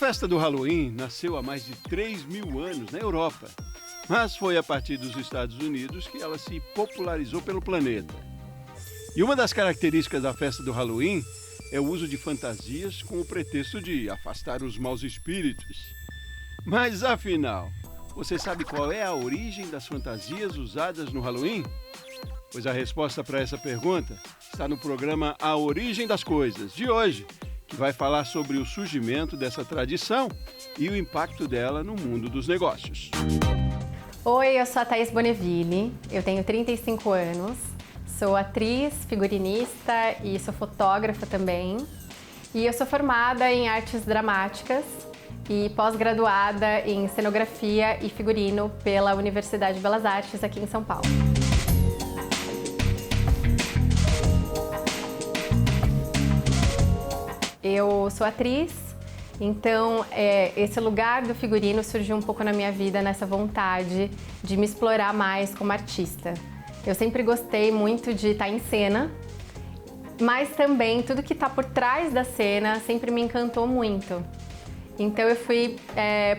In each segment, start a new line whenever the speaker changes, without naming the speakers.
festa do Halloween nasceu há mais de 3.000 anos na Europa, mas foi a partir dos Estados Unidos que ela se popularizou pelo planeta. E uma das características da festa do Halloween é o uso de fantasias com o pretexto de afastar os maus espíritos. Mas afinal, você sabe qual é a origem das fantasias usadas no Halloween? Pois a resposta para essa pergunta está no programa A Origem das Coisas, de hoje, que vai falar sobre o surgimento dessa tradição e o impacto dela no mundo dos negócios.
Oi, eu sou a Thaís Bonneville, eu tenho 35 anos, sou atriz, figurinista e sou fotógrafa também. E eu sou formada em artes dramáticas e pós-graduada em cenografia e figurino pela Universidade de Belas Artes aqui em São Paulo. Eu sou atriz, então esse lugar do figurino surgiu um pouco na minha vida, nessa vontade de me explorar mais como artista. Eu sempre gostei muito de estar em cena, mas também tudo que está por trás da cena sempre me encantou muito. Então eu fui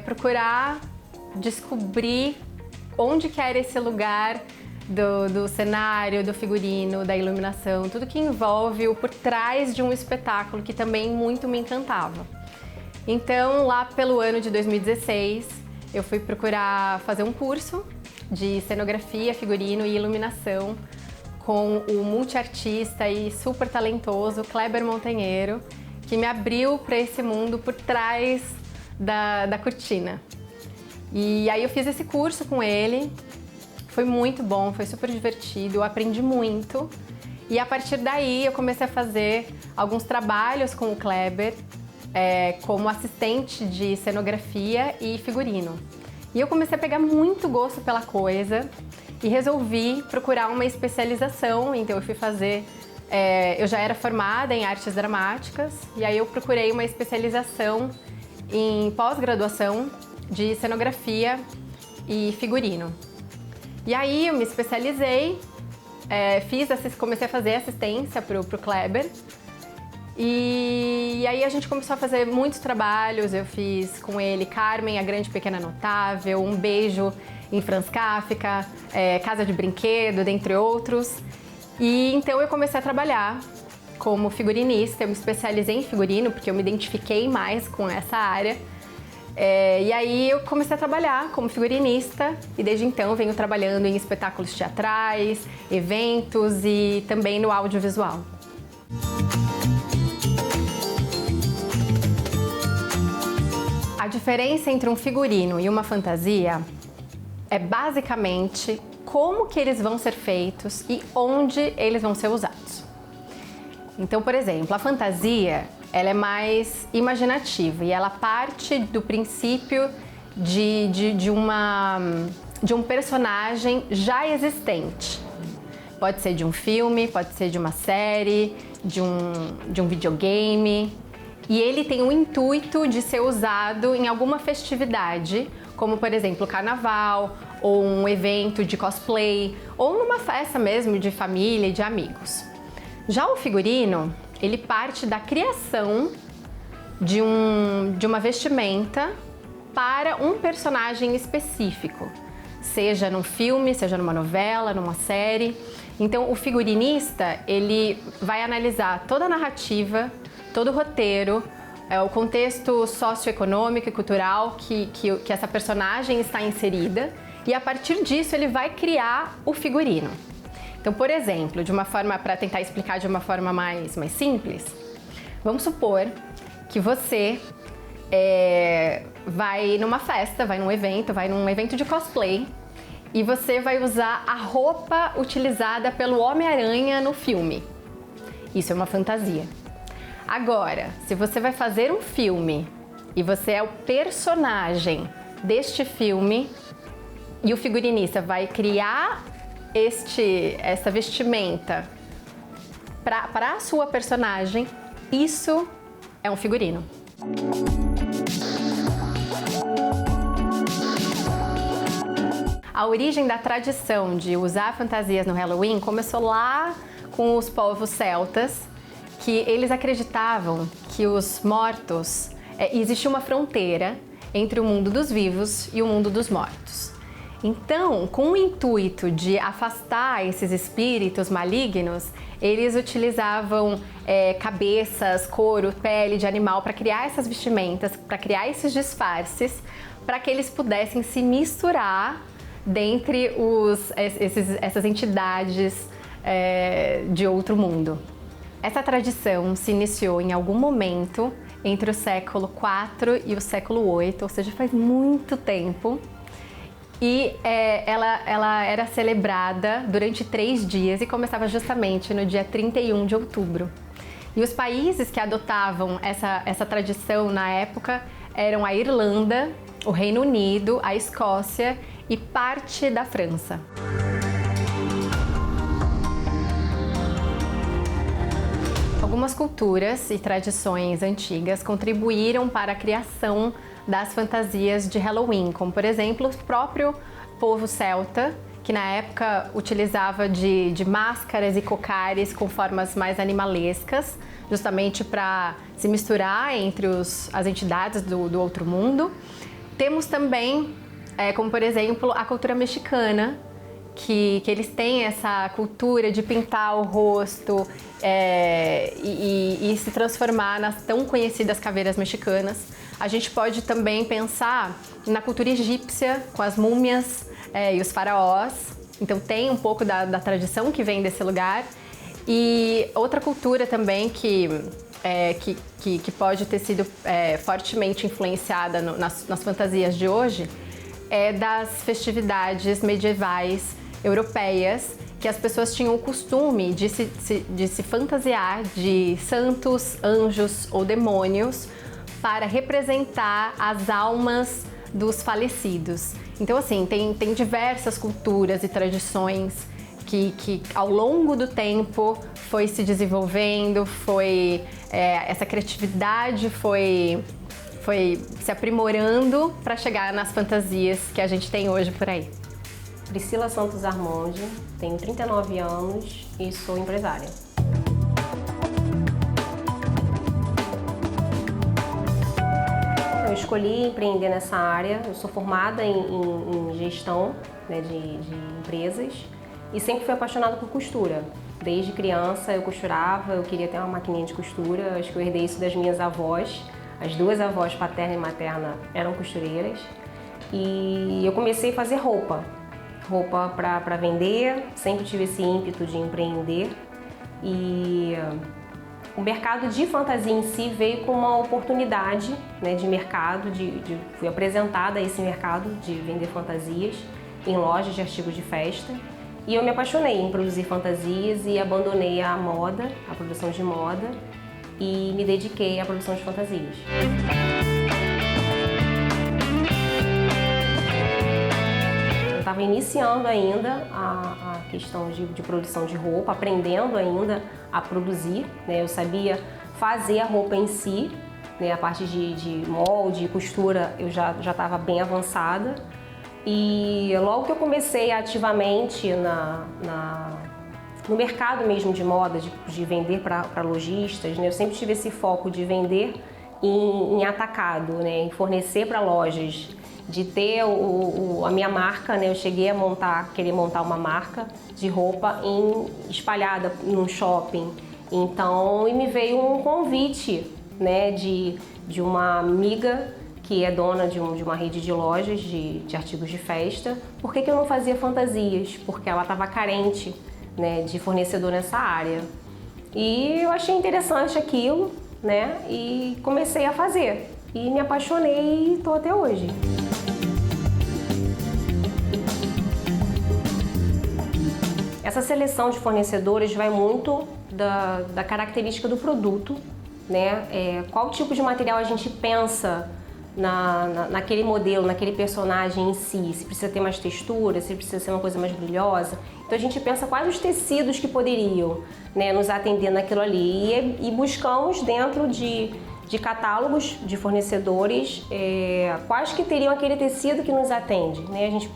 procurar descobrir onde que era esse lugar do cenário, do figurino, da iluminação, tudo que envolve o por trás de um espetáculo que também muito me encantava. Então, lá pelo ano de 2016, eu fui procurar fazer um curso de cenografia, figurino e iluminação com o multiartista e super talentoso Kleber Montanheiro, que me abriu para esse mundo por trás da cortina. E aí eu fiz esse curso com ele. Foi muito bom, foi super divertido, eu aprendi muito. E a partir daí eu comecei a fazer alguns trabalhos com o Kleber como assistente de cenografia e figurino. E eu comecei a pegar muito gosto pela coisa e resolvi procurar uma especialização. Então eu fui fazer, eu já era formada em artes dramáticas e aí eu procurei uma especialização em pós-graduação de cenografia e figurino. E aí eu me especializei, comecei a fazer assistência pro Kleber. E aí a gente começou a fazer muitos trabalhos. Eu fiz com ele Carmen, a Grande Pequena Notável, Um Beijo em Franz Kafka, Casa de Brinquedo, dentre outros. E então eu comecei a trabalhar como figurinista. Eu me especializei em figurino porque eu me identifiquei mais com essa área. E aí eu comecei a trabalhar como figurinista e desde então venho trabalhando em espetáculos teatrais, eventos e também no audiovisual. A diferença entre um figurino e uma fantasia é basicamente como que eles vão ser feitos e onde eles vão ser usados. Então, por exemplo, a fantasia ela é mais imaginativa e ela parte do princípio de um personagem já existente. Pode ser de um filme, pode ser de uma série, de um videogame. E ele tem o intuito de ser usado em alguma festividade, como por exemplo carnaval, ou um evento de cosplay, ou numa festa mesmo de família e de amigos. Já o figurino, ele parte da criação de uma vestimenta para um personagem específico, seja num filme, seja numa novela, numa série. Então, o figurinista, ele vai analisar toda a narrativa, todo o roteiro, o contexto socioeconômico e cultural que essa personagem está inserida, e a partir disso ele vai criar o figurino. Então, por exemplo, para tentar explicar de uma forma mais simples, vamos supor que você vai numa festa, vai num evento de cosplay, e você vai usar a roupa utilizada pelo Homem-Aranha no filme. Isso é uma fantasia. Agora, se você vai fazer um filme e você é o personagem deste filme e o figurinista vai criar essa vestimenta para a sua personagem, isso é um figurino. A origem da tradição de usar fantasias no Halloween começou lá com os povos celtas, que eles acreditavam que os mortos existe uma fronteira entre o mundo dos vivos e o mundo dos mortos. Então, com o intuito de afastar esses espíritos malignos, eles utilizavam cabeças, couro, pele de animal para criar essas vestimentas, para criar esses disfarces, para que eles pudessem se misturar dentre essas entidades de outro mundo. Essa tradição se iniciou em algum momento entre o século IV e o século VIII, ou seja, faz muito tempo. E ela era celebrada durante 3 dias e começava justamente no dia 31 de outubro. E os países que adotavam essa tradição na época eram a Irlanda, o Reino Unido, a Escócia e parte da França. Algumas culturas e tradições antigas contribuíram para a criação das fantasias de Halloween, como por exemplo o próprio povo celta, que na época utilizava de máscaras e cocares com formas mais animalescas, justamente para se misturar entre as entidades do outro mundo. Temos também, como por exemplo, a cultura mexicana, que eles têm essa cultura de pintar o rosto e se transformar nas tão conhecidas caveiras mexicanas. A gente pode também pensar na cultura egípcia, com as múmias e os faraós. Então tem um pouco da tradição que vem desse lugar. E outra cultura também que pode ter sido fortemente influenciada nas fantasias de hoje é das festividades medievais europeias, que as pessoas tinham o costume de se fantasiar de santos, anjos ou demônios para representar as almas dos falecidos. Então, assim, tem diversas culturas e tradições que ao longo do tempo foi se desenvolvendo, essa criatividade foi se aprimorando para chegar nas fantasias que a gente tem hoje por aí.
Priscila Santos Armonde, tenho 39 anos e sou empresária. Eu escolhi empreender nessa área, eu sou formada em gestão, né, de empresas e sempre fui apaixonada por costura. Desde criança eu costurava, eu queria ter uma maquininha de costura, acho que eu herdei isso das minhas avós. As 2 avós, paterna e materna, eram costureiras e eu comecei a fazer roupa para vender, sempre tive esse ímpeto de empreender e o mercado de fantasia em si veio com uma oportunidade, né, de mercado, fui apresentada a esse mercado de vender fantasias em lojas de artigos de festa e eu me apaixonei em produzir fantasias e abandonei a moda, a produção de moda e me dediquei à produção de fantasias. Estava iniciando ainda a questão de produção de roupa, aprendendo ainda a produzir, né? Eu sabia fazer a roupa em si, né? A parte de molde, costura, eu já estava bem avançada. E logo que eu comecei ativamente no mercado mesmo de moda, de vender para lojistas, né? Eu sempre tive esse foco de vender em atacado, né? Em fornecer para lojas, de ter a minha marca, né? Eu cheguei a querer montar uma marca de roupa espalhada num shopping. Então, me veio um convite, né? De uma amiga que é dona de uma rede de lojas de artigos de festa. Por que eu não fazia fantasias? Porque ela estava carente, né, de fornecedor nessa área. E eu achei interessante aquilo, né? E comecei a fazer. E me apaixonei e estou até hoje. Essa seleção de fornecedores vai muito da característica do produto, né? Qual tipo de material a gente pensa naquele modelo, naquele personagem em si, se precisa ter mais textura, se precisa ser uma coisa mais brilhosa. Então a gente pensa quais os tecidos que poderiam, né, nos atender naquilo ali e buscamos dentro de catálogos de fornecedores quais que teriam aquele tecido que nos atende, né? A gente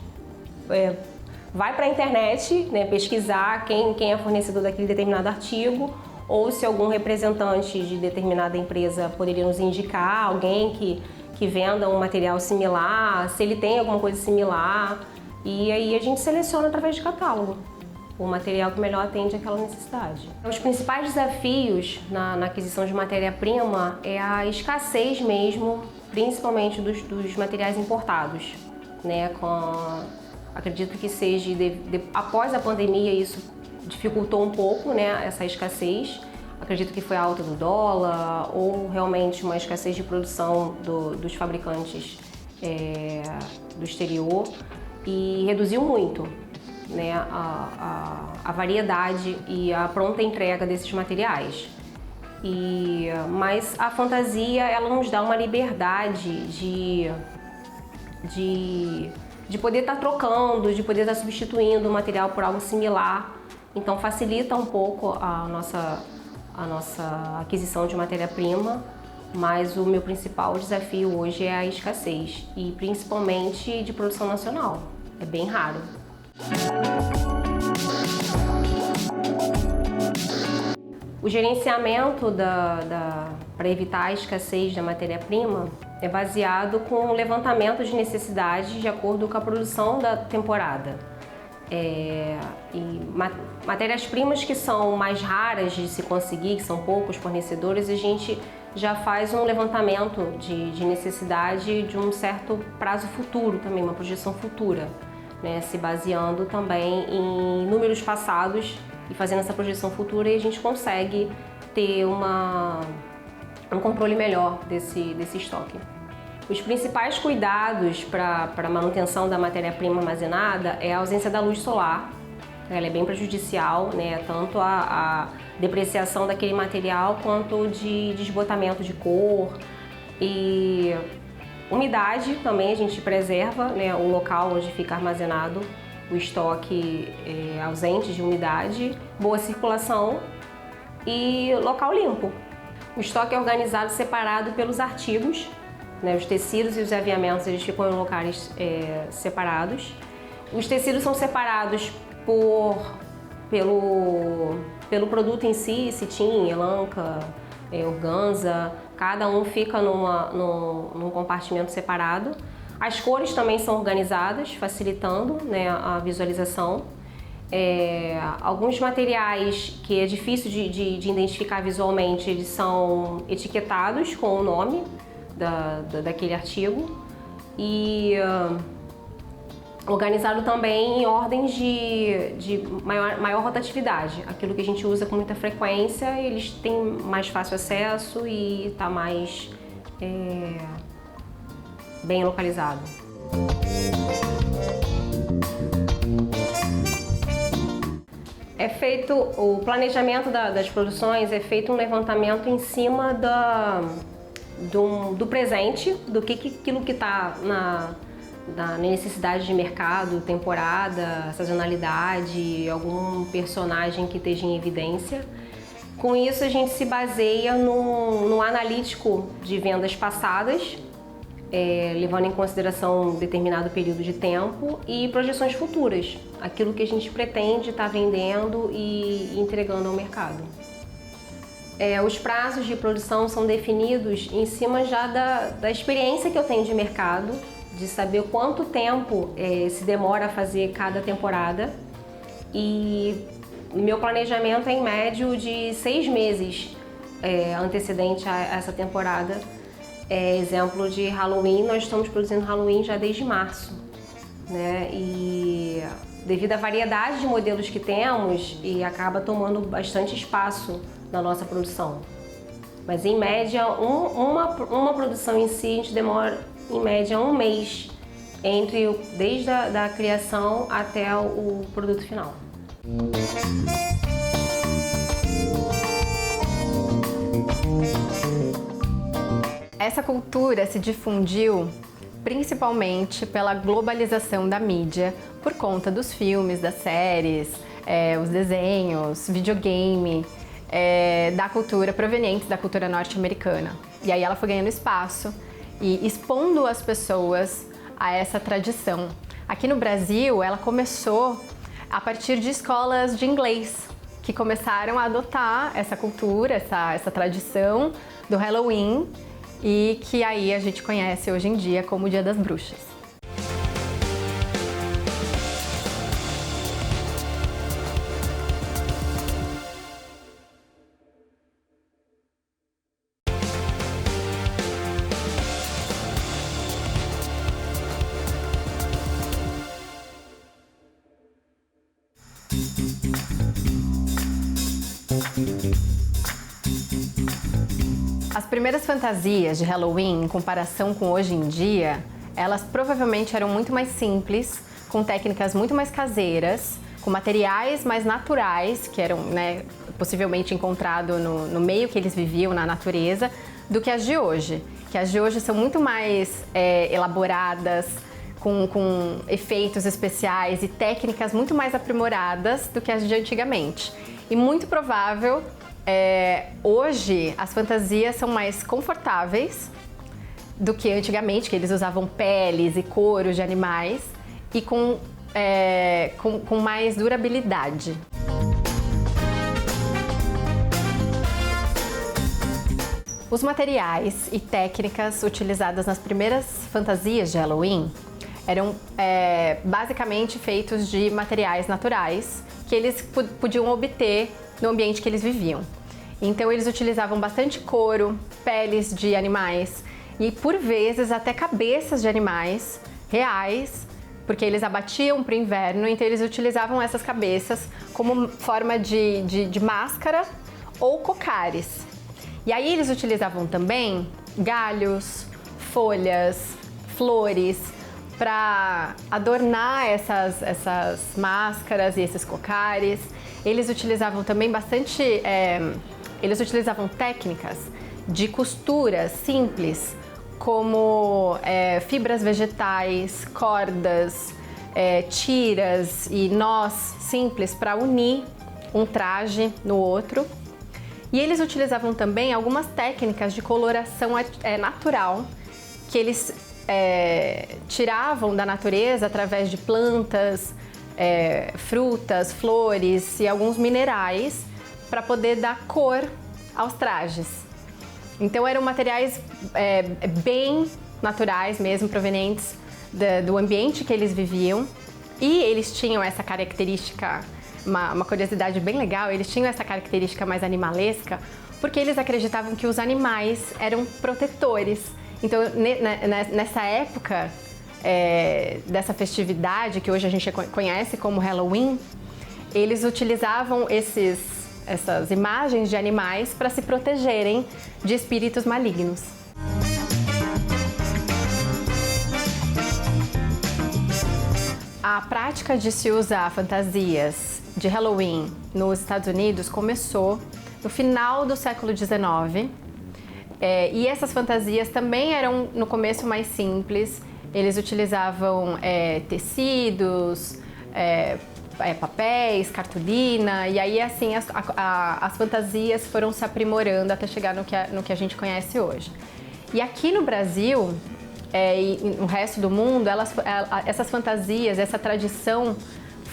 vai para a internet, né, pesquisar quem é fornecedor daquele determinado artigo ou se algum representante de determinada empresa poderia nos indicar alguém que venda um material similar, se ele tem alguma coisa similar, e aí a gente seleciona através de catálogo o material que melhor atende àquela necessidade. Os principais desafios na aquisição de matéria-prima é a escassez mesmo, principalmente dos materiais importados, né? Acredito que seja após a pandemia isso dificultou um pouco, né, essa escassez. Acredito que foi a alta do dólar ou realmente uma escassez de produção dos fabricantes do exterior e reduziu muito, né, a variedade e a pronta entrega desses materiais. Mas a fantasia ela nos dá uma liberdade de poder estar trocando, de poder estar substituindo o material por algo similar. Então facilita um pouco a nossa aquisição de matéria-prima, mas o meu principal desafio hoje é a escassez e principalmente de produção nacional. É bem raro. O gerenciamento para evitar a escassez da matéria-prima é baseado com o levantamento de necessidades de acordo com a produção da temporada. Matérias-primas que são mais raras de se conseguir, que são poucos fornecedores, a gente já faz um levantamento de necessidade de um certo prazo futuro também, uma projeção futura, né? Se baseando também em números passados e fazendo essa projeção futura, e a gente consegue ter um controle melhor desse estoque. Os principais cuidados para a manutenção da matéria-prima armazenada é a ausência da luz solar. Ela é bem prejudicial, né? Tanto a depreciação daquele material quanto de desbotamento de cor. E umidade também a gente preserva, né, o local onde fica armazenado o estoque ausente de umidade, boa circulação e local limpo. O estoque é organizado separado pelos artigos, né, os tecidos e os aviamentos eles ficam em locais separados. Os tecidos são separados pelo produto em si, cetim, elanca, organza, cada um fica num compartimento separado. As cores também são organizadas, facilitando, né, a visualização. Alguns materiais que é difícil de identificar visualmente, eles são etiquetados com o nome daquele artigo e organizado também em ordens de maior rotatividade. Aquilo que a gente usa com muita frequência, eles têm mais fácil acesso e está mais bem localizado. O planejamento das produções é feito um levantamento em cima do presente, aquilo que está na necessidade de mercado, temporada, sazonalidade, algum personagem que esteja em evidência. Com isso a gente se baseia no analítico de vendas passadas, levando em consideração um determinado período de tempo e projeções futuras, aquilo que a gente pretende estar vendendo e entregando ao mercado. Os prazos de produção são definidos em cima já da experiência que eu tenho de mercado, de saber quanto tempo se demora a fazer cada temporada, e meu planejamento é em médio de 6 meses antecedente a essa temporada. Exemplo de Halloween, nós estamos produzindo Halloween já desde março, né? E devido à variedade de modelos que temos, e acaba tomando bastante espaço na nossa produção. Mas em média, uma produção em si, a gente demora em média 1 mês desde a criação até o produto final.
Essa cultura se difundiu principalmente pela globalização da mídia, por conta dos filmes, das séries, os desenhos, videogame, da cultura provenientes da cultura norte-americana. E aí ela foi ganhando espaço e expondo as pessoas a essa tradição. Aqui no Brasil, ela começou a partir de escolas de inglês, que começaram a adotar essa cultura, essa tradição do Halloween e que aí a gente conhece hoje em dia como o Dia das Bruxas. As primeiras fantasias de Halloween, em comparação com hoje em dia, elas provavelmente eram muito mais simples, com técnicas muito mais caseiras, com materiais mais naturais, que eram, né, possivelmente encontrados no meio que eles viviam, na natureza, do que as de hoje. Que as de hoje são muito mais elaboradas, com efeitos especiais e técnicas muito mais aprimoradas do que as de antigamente. E muito provável, hoje as fantasias são mais confortáveis do que antigamente, que eles usavam peles e couros de animais e com mais durabilidade. Os materiais e técnicas utilizadas nas primeiras fantasias de Halloween eram basicamente feitos de materiais naturais que eles podiam obter no ambiente que eles viviam. Então eles utilizavam bastante couro, peles de animais e por vezes até cabeças de animais reais, porque eles abatiam para o inverno, então eles utilizavam essas cabeças como forma de máscara ou cocares. E aí eles utilizavam também galhos, folhas, flores para adornar essas máscaras e esses cocares. Eles utilizavam também eles utilizavam técnicas de costura simples, como fibras vegetais, cordas, tiras e nós simples para unir um traje no outro. E eles utilizavam também algumas técnicas de coloração natural que eles tiravam da natureza através de plantas, frutas, flores e alguns minerais para poder dar cor aos trajes. Então eram materiais bem naturais mesmo, provenientes do ambiente que eles viviam, e eles tinham essa característica, uma curiosidade bem legal, eles tinham essa característica mais animalesca porque eles acreditavam que os animais eram protetores. Então nessa época dessa festividade que hoje a gente conhece como Halloween, eles utilizavam essas imagens de animais para se protegerem de espíritos malignos. A prática de se usar fantasias de Halloween nos Estados Unidos começou no final do século XIX. E essas fantasias também eram no começo mais simples. Eles utilizavam tecidos, papéis, cartolina, e aí assim as fantasias foram se aprimorando até chegar no que a gente conhece hoje. E aqui no Brasil e no resto do mundo, essas fantasias, essa tradição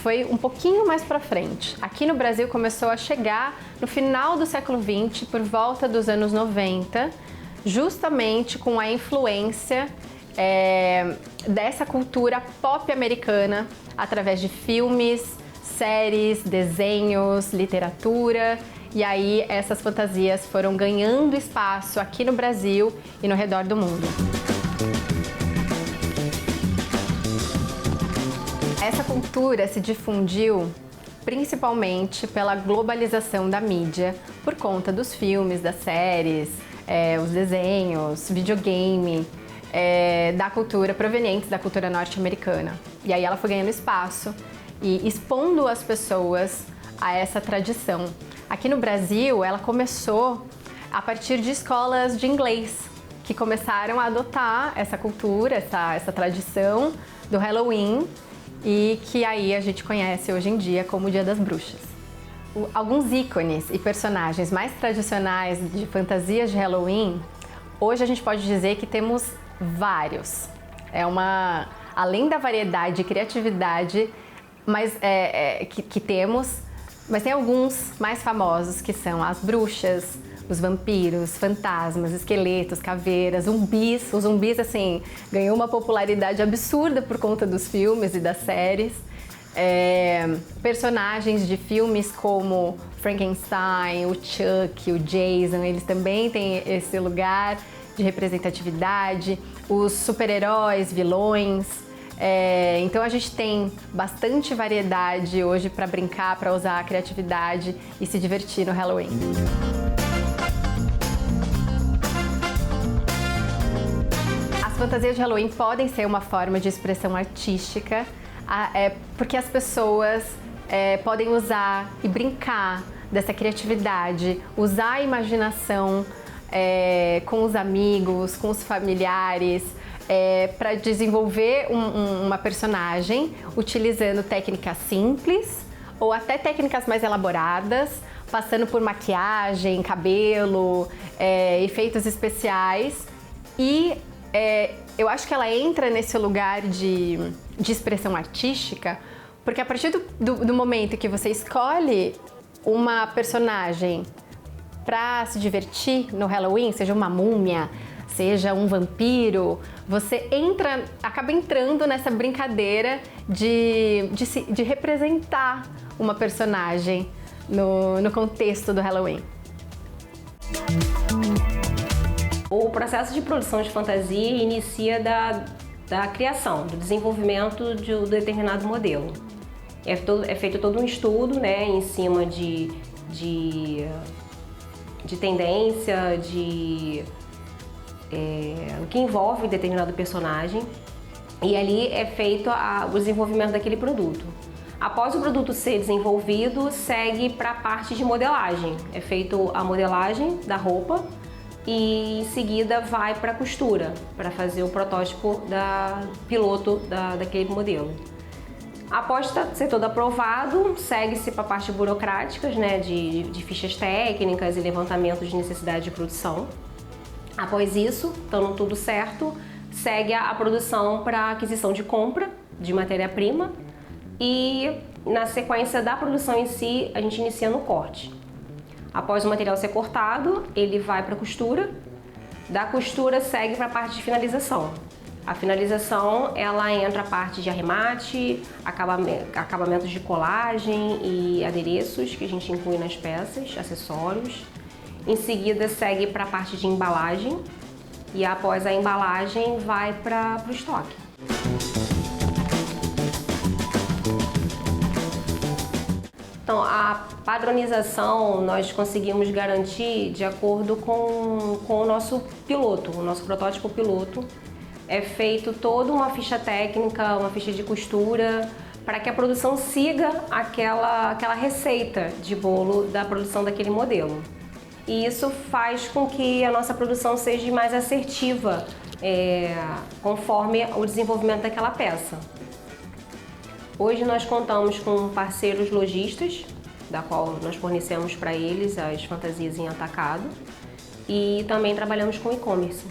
foi um pouquinho mais para frente. Aqui no Brasil começou a chegar no final do século XX, por volta dos anos 90, justamente com a influência dessa cultura pop americana através de filmes, séries, desenhos, literatura, e aí essas fantasias foram ganhando espaço aqui no Brasil e no redor do mundo. Essa cultura se difundiu principalmente pela globalização da mídia, por conta dos filmes, das séries, os desenhos, videogame, da cultura provenientes da cultura norte-americana. E aí ela foi ganhando espaço e expondo as pessoas a essa tradição. Aqui no Brasil, ela começou a partir de escolas de inglês, que começaram a adotar essa cultura, essa tradição do Halloween, e que aí a gente conhece hoje em dia como o Dia das Bruxas. Alguns ícones e personagens mais tradicionais de fantasias de Halloween, hoje a gente pode dizer que temos vários. Além da variedade e criatividade que temos, Mas tem alguns mais famosos que são as bruxas, os vampiros, fantasmas, esqueletos, caveiras, zumbis. Os zumbis, assim, ganhou uma popularidade absurda por conta dos filmes e das séries. Personagens de filmes como Frankenstein, o Chuck, o Jason, eles também têm esse lugar de representatividade. Os super-heróis, vilões. Então a gente tem bastante variedade hoje para brincar, para usar a criatividade e se divertir no Halloween. As fantasias de Halloween podem ser uma forma de expressão artística, porque as pessoas podem usar e brincar dessa criatividade, usar a imaginação com os amigos, com os familiares, para desenvolver uma personagem utilizando técnicas simples ou até técnicas mais elaboradas, passando por maquiagem, cabelo, efeitos especiais. E eu acho que ela entra nesse lugar de expressão artística, porque a partir do momento que você escolhe uma personagem para se divertir no Halloween, seja uma múmia, seja um vampiro, você acaba entrando nessa brincadeira de representar uma personagem no contexto do Halloween.
O processo de produção de fantasia inicia da criação, do desenvolvimento de um determinado modelo. É feito todo um estudo, né, em cima de tendência, o que envolve determinado personagem, e ali é feito o desenvolvimento daquele produto. Após o produto ser desenvolvido, segue para a parte de modelagem. É feito a modelagem da roupa e em seguida vai para a costura, para fazer o protótipo piloto daquele modelo. Após ser todo aprovado, segue-se para a parte burocrática, né, de fichas técnicas e levantamento de necessidade de produção. Após isso, estando tudo certo, segue a produção para aquisição de compra de matéria-prima e na sequência da produção em si, a gente inicia no corte. Após o material ser cortado, ele vai para a costura. Da costura segue para a parte de finalização. A finalização, ela entra a parte de arremate, acabamentos de colagem e adereços que a gente inclui nas peças, acessórios. Em seguida, segue para a parte de embalagem e após a embalagem vai para o estoque. Então, a padronização nós conseguimos garantir de acordo com o nosso piloto, o nosso protótipo piloto. É feito toda uma ficha técnica, uma ficha de costura, para que a produção siga aquela receita de bolo da produção daquele modelo. E isso faz com que a nossa produção seja mais assertiva, conforme o desenvolvimento daquela peça. Hoje nós contamos com parceiros lojistas, da qual nós fornecemos para eles as fantasias em atacado, e também trabalhamos com e-commerce.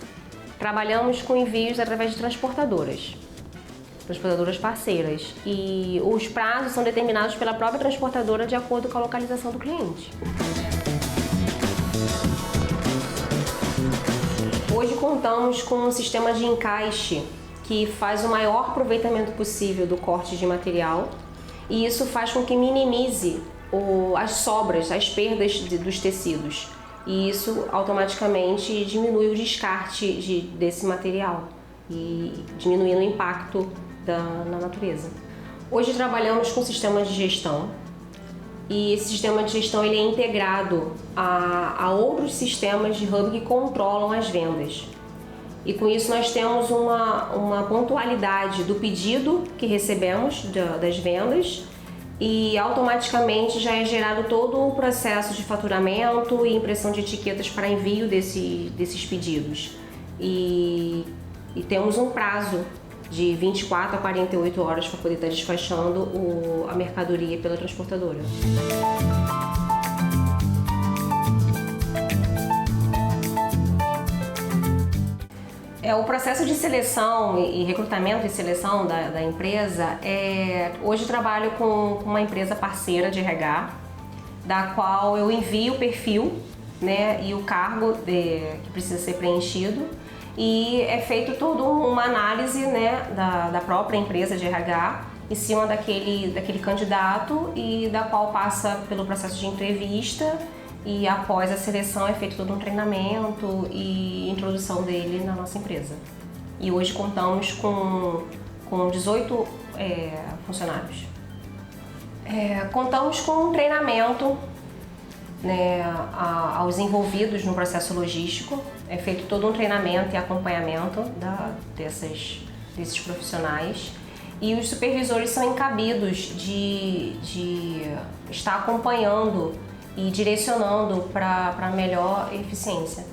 Trabalhamos com envios através de transportadoras parceiras, e os prazos são determinados pela própria transportadora de acordo com a localização do cliente. Hoje contamos com um sistema de encaixe que faz o maior aproveitamento possível do corte de material, e isso faz com que minimize as sobras, as perdas dos tecidos, e isso automaticamente diminui o descarte desse material e diminuindo o impacto na natureza. Hoje trabalhamos com sistemas de gestão, e esse sistema de gestão ele é integrado a outros sistemas de hub que controlam as vendas. E com isso nós temos uma pontualidade do pedido que recebemos das vendas, e automaticamente já é gerado todo o processo de faturamento e impressão de etiquetas para envio desses pedidos. E temos um prazo de 24 a 48 horas para poder estar despachando a mercadoria pela transportadora. O processo de seleção e recrutamento e seleção da empresa, hoje eu trabalho com uma empresa parceira de RH, da qual eu envio o perfil, né, e o cargo que precisa ser preenchido, e é feito toda uma análise, né, da própria empresa de RH em cima daquele candidato, e da qual passa pelo processo de entrevista, e após a seleção é feito todo um treinamento e introdução dele na nossa empresa. E hoje contamos com 18 funcionários. Contamos com um treinamento, né, aos envolvidos no processo logístico. É feito todo um treinamento e acompanhamento desses profissionais. E os supervisores são incabidos de estar acompanhando e direcionando para melhor eficiência.